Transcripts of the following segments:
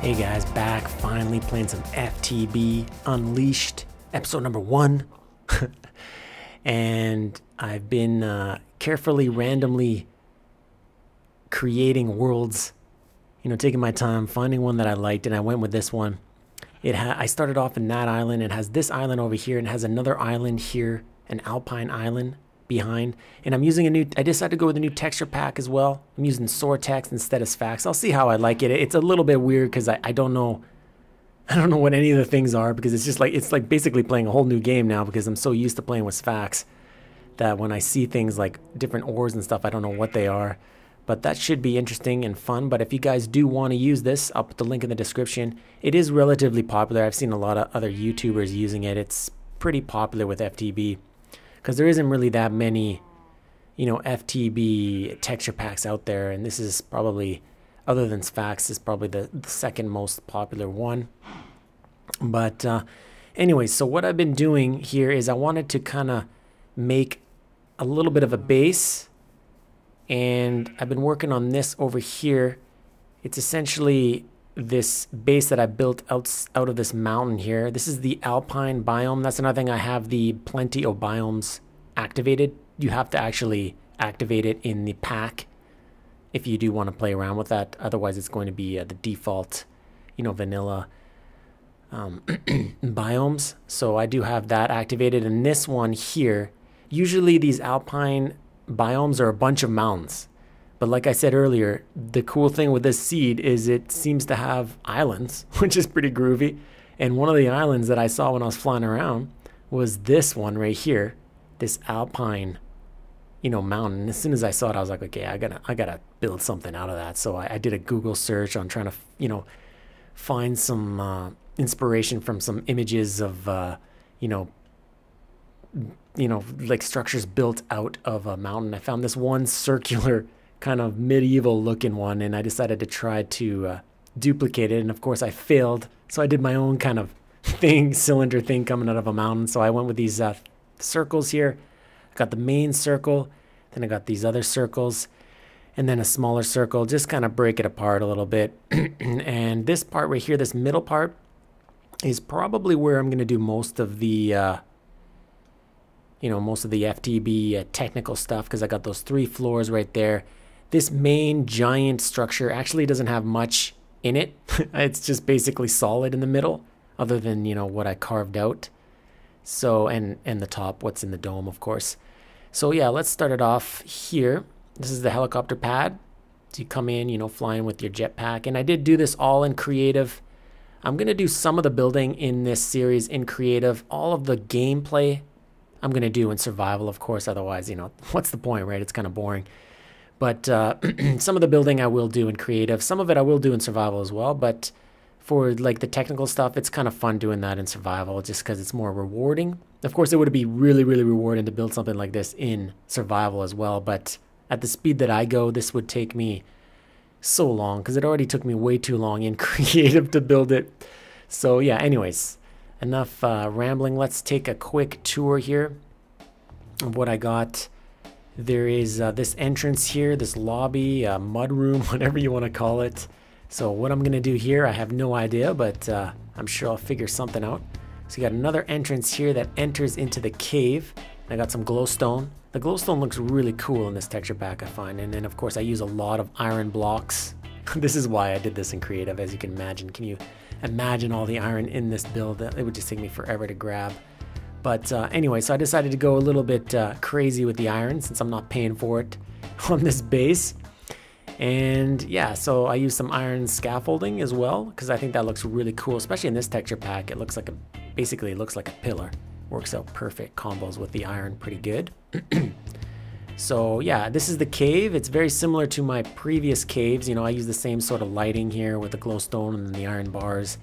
Hey guys, back finally playing some FTB Unleashed, episode number 1. And I've been carefully, randomly creating worlds, taking my time, finding one that I liked, and I went with this one. I started off in that island. It has this island over here, and it has another island here, an alpine island behind. And I'm using I decided to go with a new texture pack as well. I'm using Soartex instead of Sphax. I'll see how I like it. It's a little bit weird because I don't know what any of the things are, because it's like basically playing a whole new game now, because I'm so used to playing with Sphax that when I see things like different ores and stuff, I don't know what they are. But that should be interesting and fun. But if you guys do want to use this, I'll put the link in the description. It is relatively popular. I've seen a lot of other YouTubers using it. It's pretty popular with FTB because there isn't really that many, FTB texture packs out there. And this is probably, other than Sphax, is probably the second most popular one. But anyways, so what I've been doing here is I wanted to kind of make a little bit of a base. And I've been working on this over here. It's essentially this base that I built out of this mountain here. This is the alpine biome. That's another thing. I have the plenty of biomes activated. You have to actually activate it in the pack if you do want to play around with that. Otherwise, it's going to be the default, vanilla biomes. So I do have that activated. And this one here, usually these alpine biomes are a bunch of mountains, but like I said earlier, the cool thing with this seed is it seems to have islands, which is pretty groovy. And one of the islands that I saw when I was flying around was this one right here, this alpine mountain. As soon as I saw it, I was like, okay, I gotta build something out of that. So I did a Google search on trying to find some inspiration from some images of like structures built out of a mountain. I found this one circular kind of medieval looking one, and I decided to try to duplicate it. And of course I failed. So I did my own kind of cylinder thing coming out of a mountain. So I went with these circles here. I got the main circle, then I got these other circles, and then a smaller circle, just kind of break it apart a little bit. And this part right here, this middle part, is probably where I'm going to do most of the most of the FTB technical stuff, because I got those 3 floors right there. This main giant structure actually doesn't have much in it. It's just basically solid in the middle, other than, what I carved out. So, and the top, what's in the dome, of course. So yeah, let's start it off here. This is the helicopter pad. So you come in, flying with your jetpack. And I did do this all in creative. I'm going to do some of the building in this series in creative. All of the gameplay I'm going to do in survival, of course. Otherwise, what's the point, right? It's kind of boring. But some of the building I will do in creative. Some of it I will do in survival as well. But for like the technical stuff, it's kind of fun doing that in survival just because it's more rewarding. Of course, it would be really, really rewarding to build something like this in survival as well. But at the speed that I go, this would take me so long, because it already took me way too long in creative to build it. So yeah, anyways. Enough rambling. Let's take a quick tour here of what I got. There is this entrance here, this lobby, mud room, whatever you want to call it. So what I'm going to do here, I have no idea, but I'm sure I'll figure something out. So you got another entrance here that enters into the cave. I got some glowstone. The glowstone looks really cool in this texture pack, I find. And then, of course, I use a lot of iron blocks. This is why I did this in creative, as you can imagine. Can you imagine all the iron in this build? It would just take me forever to grab. But anyway, so I decided to go a little bit crazy with the iron, since I'm not paying for it on this base. And yeah, so I used some iron scaffolding as well, because I think that looks really cool, especially in this texture pack. It looks like basically it looks like a pillar. Works out perfect, combos with the iron pretty good. So yeah, this is the cave. It's very similar to my previous caves. I use the same sort of lighting here with the glowstone and the iron bars,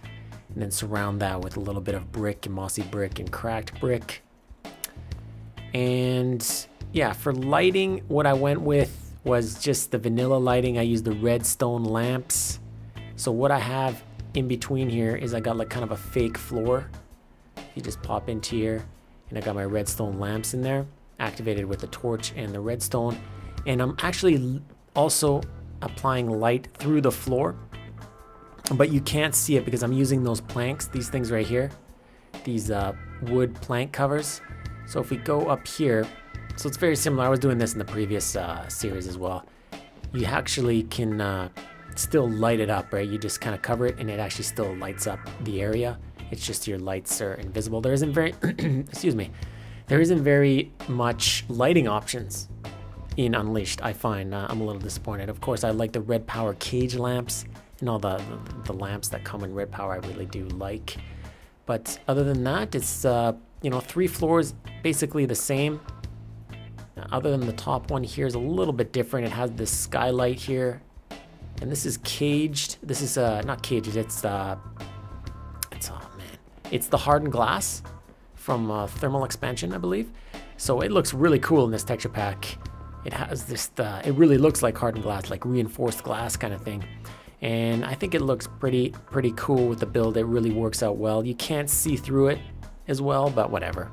and then surround that with a little bit of brick and mossy brick and cracked brick. And yeah, for lighting, what I went with was just the vanilla lighting. I used the redstone lamps. So what I have in between here is I got like kind of a fake floor. You just pop into here, and I got my redstone lamps in there, activated with the torch and the redstone. And I'm actually also applying light through the floor but you can't see it because I'm using those planks, these things right here, these wood plank covers. So if we go up here, so it's very similar. I was doing this in the previous series as well. You actually can still light it up, right? You just kind of cover it and it actually still lights up the area. It's just your lights are invisible. There isn't very, excuse me, there isn't very much lighting options in Unleashed, I find. I'm a little disappointed. Of course, I like the red power cage lamps and all the lamps that come in red power. I really do like. But other than that, it's, you know, 3 floors, basically the same. Other than the top one here is a little bit different. It has this skylight here. And this is caged. This is not caged, it's oh man. It's the hardened glass from thermal expansion, I believe. So it looks really cool in this texture pack. It has this, it really looks like hardened glass, like reinforced glass kind of thing. And I think it looks pretty cool with the build. It really works out well. You can't see through it as well, but whatever.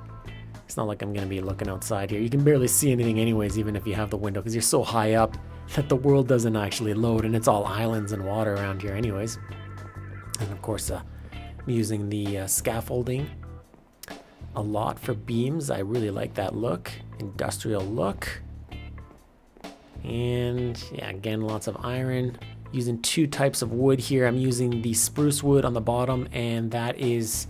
It's not like I'm gonna be looking outside here. You can barely see anything anyways, even if you have the window, because you're so high up that the world doesn't actually load, and it's all islands and water around here anyways. And of course, I'm using the scaffolding a lot for beams. I really like that look, industrial look. And yeah, again, lots of iron. Using 2 types of wood here. I'm using the spruce wood on the bottom, and that is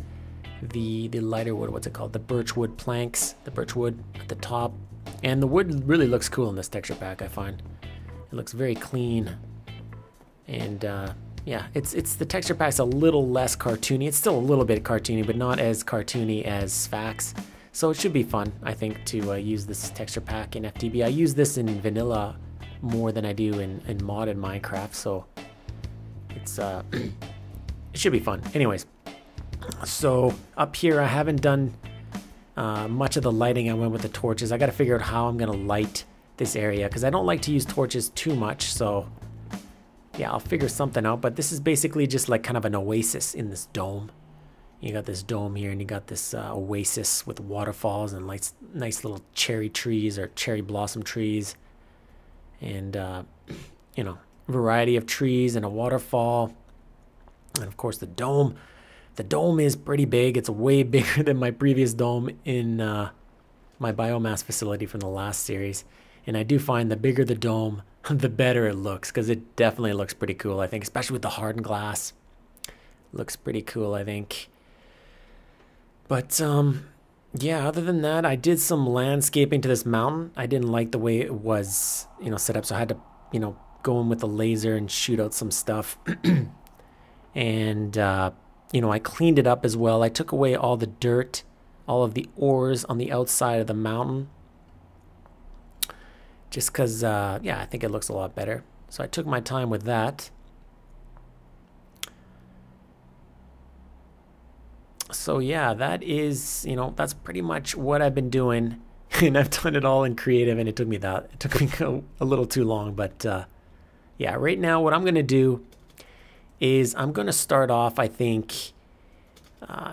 the lighter wood, what's it called? The birch wood planks, the birch wood at the top. And the wood really looks cool in this texture pack, I find. It looks very clean. And yeah, it's the texture pack's a little less cartoony. It's still a little bit cartoony, but not as cartoony as Fax. So it should be fun, I think, to use this texture pack in FTB. I use this in vanilla more than I do in modded Minecraft, so it's it should be fun. Anyways, so up here I haven't done much of the lighting. I went with the torches. I got to figure out how I'm gonna light this area because I don't like to use torches too much. So yeah, I'll figure something out. But this is basically just like kind of an oasis in this dome. You got this dome here, and you got this oasis with waterfalls and nice little cherry trees or cherry blossom trees, and you know, variety of trees and a waterfall, and of course the dome. The dome is pretty big. It's way bigger than my previous dome in my biomass facility from the last series. And I do find the bigger the dome, the better it looks, because it definitely looks pretty cool, I think, especially with the hardened glass. Looks pretty cool, I think. But yeah, other than that, I did some landscaping to this mountain. I didn't like the way it was, you know, set up, so I had to, you know, go in with the laser and shoot out some stuff. And you know, I cleaned it up as well. I took away all the dirt, all of the ores on the outside of the mountain, just because, yeah, I think it looks a lot better. So I took my time with that. So yeah, that is, you know, that's pretty much what I've been doing. And I've done it all in creative, and it took me a little too long. But yeah, right now what I'm going to do is I'm going to start off, I think,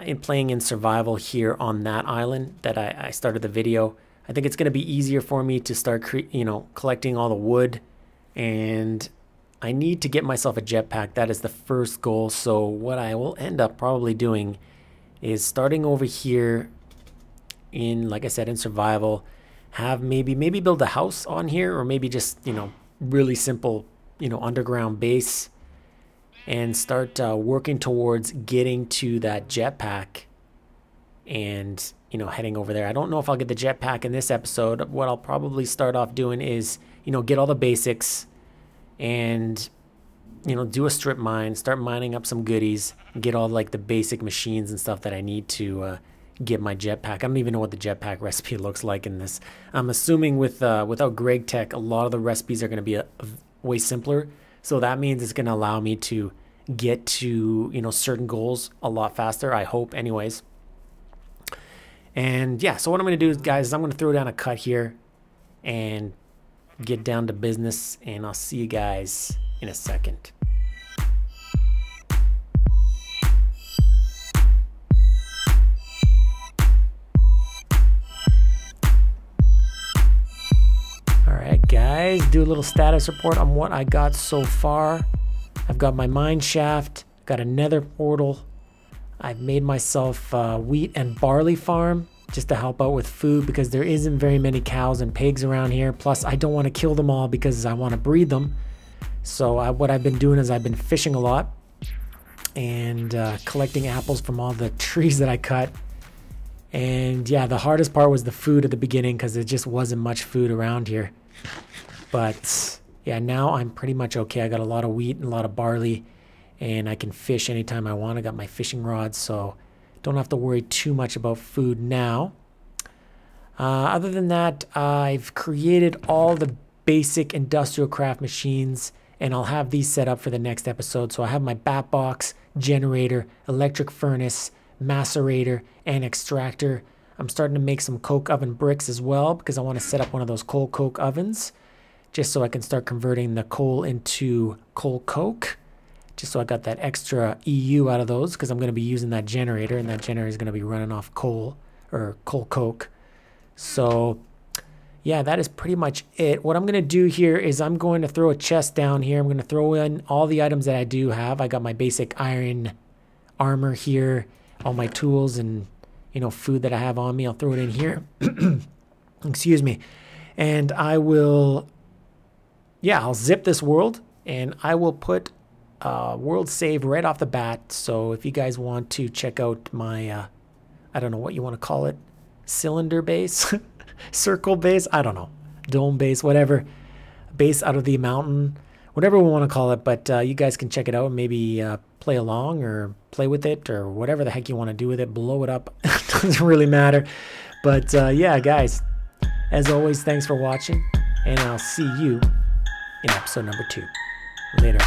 in playing in survival here on that island that I started the video. I think it's going to be easier for me to start, you know, collecting all the wood, and I need to get myself a jetpack. That is the first goal. So what I will end up probably doing is starting over here in, like I said, in survival, have maybe build a house on here, or maybe just, you know, really simple, you know, underground base, and start working towards getting to that jetpack and, you know, heading over there. I don't know if I'll get the jetpack in this episode. What I'll probably start off doing is, you know, get all the basics and, you know, do a strip mine, start mining up some goodies, get all like the basic machines and stuff that I need to get my jetpack. I don't even know what the jetpack recipe looks like in this. I'm assuming without Greg Tech, a lot of the recipes are going to be way simpler. So that means it's going to allow me to get to, you know, certain goals a lot faster, I hope, anyways. And yeah, so what I'm going to do, guys, is I'm going to throw down a cut here and get down to business, and I'll see you guys in a second. Alright guys, do a little status report on what I got so far. I've got my mine shaft, Got a nether portal. I've made myself a wheat and barley farm just to help out with food because there isn't very many cows and pigs around here. Plus, I don't want to kill them all because I want to breed them. So what I've been doing is I've been fishing a lot and collecting apples from all the trees that I cut. And yeah, the hardest part was the food at the beginning because there just wasn't much food around here. But yeah, now I'm pretty much okay. I got a lot of wheat and a lot of barley, and I can fish anytime I want. I got my fishing rods, so don't have to worry too much about food now. Other than that, I've created all the basic industrial craft machines, and I'll have these set up for the next episode. So I have my bat box, generator, electric furnace, macerator, and extractor. I'm starting to make some coke oven bricks as well because I want to set up one of those coal coke ovens just so I can start converting the coal into coal coke, just so I got that extra EU out of those because I'm going to be using that generator, and that generator is going to be running off coal or coal coke. So yeah, that is pretty much it. What I'm going to do here is I'm going to throw a chest down here. I'm going to throw in all the items that I do have. I got my basic iron armor here, all my tools and, you know, food that I have on me. I'll throw it in here. Excuse me. And I will, yeah, I'll zip this world and I will put world save right off the bat. So if you guys want to check out my, I don't know what you want to call it, cylinder base, circle base, I don't know, dome base, whatever, base out of the mountain, whatever we want to call it. But you guys can check it out and maybe play along or play with it or whatever the heck you want to do with it. Blow it up. Doesn't really matter. But yeah, guys, as always, thanks for watching, and I'll see you in episode number 2. Later.